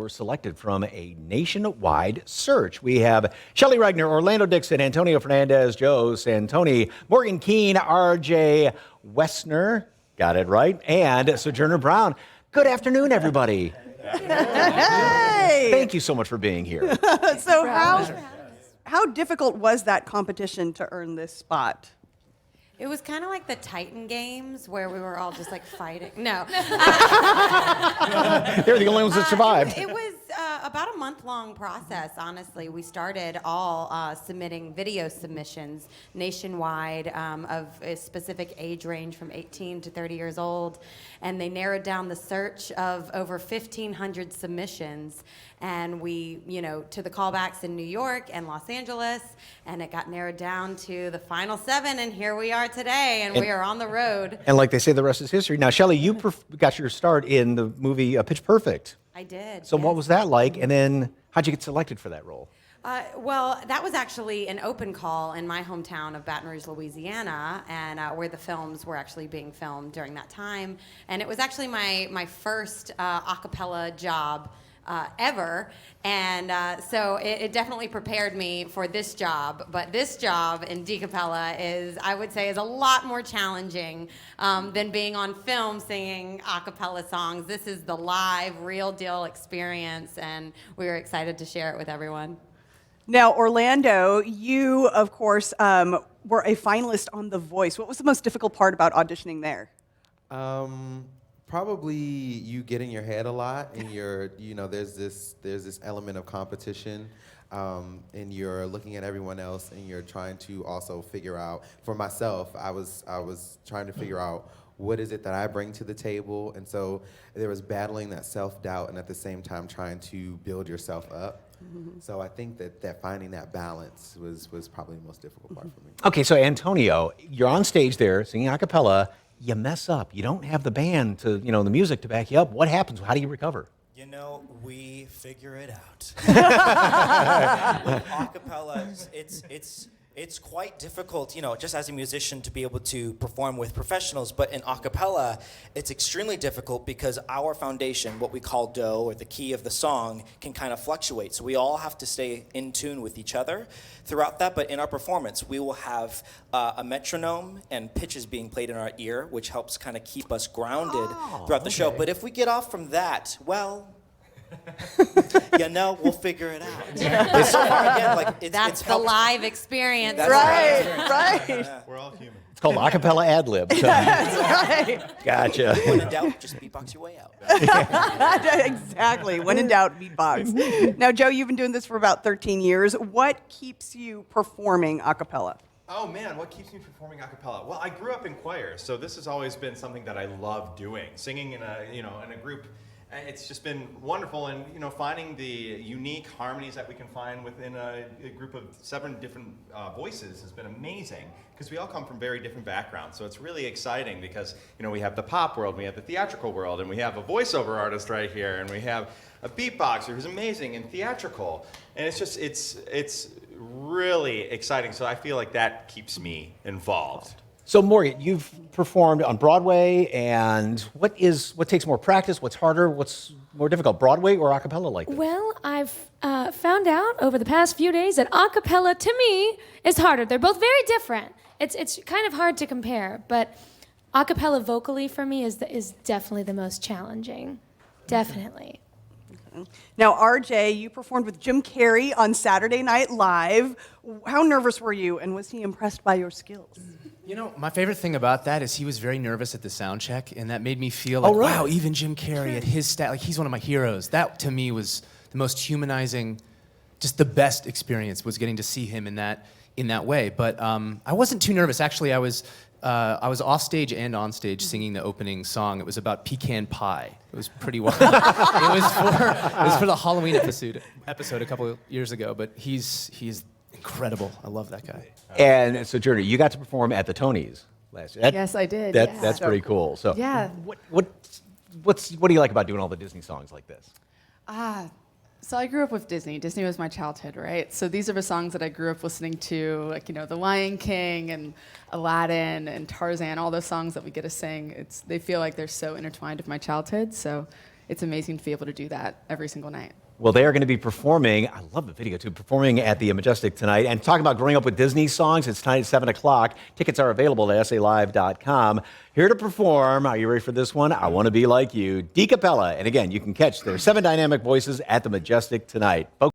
were selected from a nationwide search. We have Shelley Regner, Orlando Dixon, Antonio Fernandez, Joe Santoni, Morgan Keene, R.J. Wessner, got it right, and Sojourner Brown. Good afternoon, everybody. Hey! Thank you so much for being here. So how difficult was that competition to earn this spot? It was kind of like the Titan games where we were all just like fighting. No. They're the only ones that survived. It was about a month-long process, honestly. We started all submitting video submissions nationwide of a specific age range from 18 to 30 years old. And they narrowed down the search of over 1,500 submissions. And we, to the callbacks in New York and Los Angeles, and it got narrowed down to the final 7, and here we are today, and we are on the road. And like they say, the rest is history. Now, Shelley, you got your start in the movie Pitch Perfect. I did. So yes. what was that like? And then how'd you get selected for that role? Well, that was actually an open call in my hometown of Baton Rouge, Louisiana, and where the films were actually being filmed during that time. And it was actually my first a cappella job ever, and so it definitely prepared me for this job. But this job in DCappella I would say, is a lot more challenging than being on film singing a cappella songs. This is the live, real deal experience, and we were excited to share it with everyone. Now, Orlando, you, of course, were a finalist on The Voice. What was the most difficult part about auditioning there? Probably you get in your head a lot, and there's this element of competition, and you're looking at everyone else, and you're trying to also figure out. For myself, I was trying to figure out what is it that I bring to the table, and so there was battling that self-doubt, and at the same time trying to build yourself up. Mm-hmm. So I think that finding that balance was probably the most difficult part for me. Okay, so Antonio, you're on stage there singing a cappella. You mess up. You don't have the band to, the music to back you up. What happens? How do you recover? We figure it out. With acapella, it's quite difficult, just as a musician to be able to perform with professionals, but in acapella, it's extremely difficult because our foundation, what we call do, or the key of the song, can kind of fluctuate. So we all have to stay in tune with each other throughout that, but in our performance, we will have a metronome and pitches being played in our ear, which helps kind of keep us grounded throughout the show. But if we get off from that, well, we'll figure it out. But so far, again, that's the live experience. That's right. Yeah. We're all human. It's called a cappella ad lib. So. That's right. Gotcha. When in doubt, just beatbox your way out. Exactly. When in doubt, beatbox. Now, Joe, you've been doing this for about 13 years. What keeps you performing a cappella? Oh man, what keeps me performing a cappella? Well, I grew up in choir, so this has always been something that I love doing. Singing in a group. It's just been wonderful, and finding the unique harmonies that we can find within a group of 7 different voices has been amazing, because we all come from very different backgrounds. So it's really exciting because we have the pop world, we have the theatrical world, and we have a voiceover artist right here, and we have a beatboxer who's amazing and theatrical, and it's really exciting. So I feel like that keeps me involved. So Morgan, you've performed on Broadway, and what takes more practice? What's harder? What's more difficult, Broadway or a cappella like this? Well, I've found out over the past few days that a cappella, to me, is harder. They're both very different. It's kind of hard to compare, but a cappella vocally for me is definitely the most challenging. Definitely. Now, RJ, you performed with Jim Carrey on Saturday Night Live. How nervous were you, and was he impressed by your skills? My favorite thing about that is he was very nervous at the sound check, and that made me feel like, wow, even Jim Carrey at his he's one of my heroes. That, to me, was the most humanizing, just the best experience, was getting to see him in that way. But I wasn't too nervous. Actually, I was off stage and on stage singing the opening song. It was about pecan pie. It was pretty wild. it was for the Halloween episode a couple of years ago. But he's incredible. I love that guy. And so, Journey, you got to perform at the Tonys last year. Yes, I did. That's pretty cool. So, yeah. What do you like about doing all the Disney songs like this? So I grew up with Disney. Disney was my childhood, right? So these are the songs that I grew up listening to, like, The Lion King and Aladdin and Tarzan, all those songs that we get to sing. They feel like they're so intertwined with my childhood. So it's amazing to be able to do that every single night. Well, they are going to be performing, I love the video too, performing at the Majestic tonight. And talking about growing up with Disney songs, it's tonight at 7 o'clock. Tickets are available at salive.com. Here to perform, are you ready for this one? I Want to Be Like You, DCappella. And again, you can catch their 7 dynamic voices at the Majestic tonight. Folks,